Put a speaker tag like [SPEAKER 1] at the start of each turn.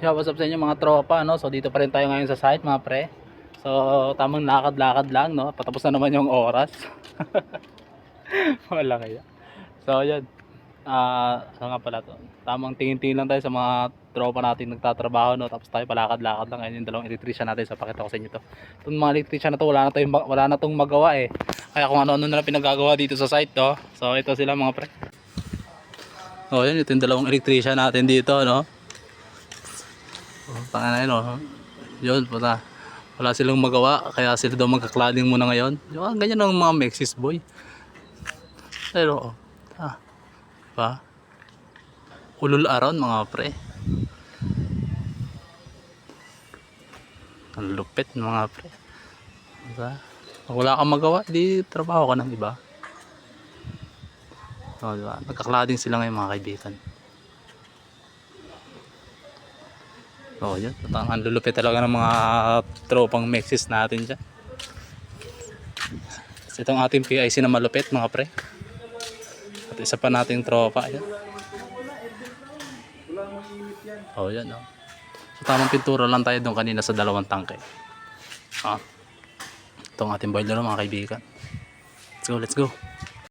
[SPEAKER 1] Yeah, what's up sa inyo mga tropa, no? So dito pa rin tayo ngayon sa site, mga pre. So tamang lakad-lakad lang, no? Patapos na naman yung oras. Wala kaya. So yun. Saan nga pala to? Tamang tingin-tingin lang tayo sa mga tropa natin nagtatrabaho, no? Tapos tayo palakad-lakad lang. Ayun yung dalawang electrician natin. So pakita ko sa inyo to. Itong mga electrician na to, wala na tong magawa eh. Kaya kung ano-ano na lang pinagagawa dito sa site to. So ito sila mga pre. Oh, yun, ito yung dalawang electrician natin dito, no? Tanga na yun, oh. Yun, puta. Wala silang magawa, kaya sila daw magka-cladding muna ngayon. Yung ganyan ang mga Mexis boy. Pero, pa. Ulul aron mga pre. Ang lupit mga pre. Diba? Pag wala kang magawa, di trabaho ka ng iba. O, diba? Nagka-cladding sila ngayon mga kaibigan. Oh, yun. Ang lulupit talaga ng mga tropang Mexis natin dyan. Itong ating PIC na malupit mga pre. At isa pa nating tropa. Yan. Oh, yan. Oh. So, tamang pintura lang tayo doon kanina sa dalawang tangke. Itong ating boiler mga kaibigan. Let's go, let's go.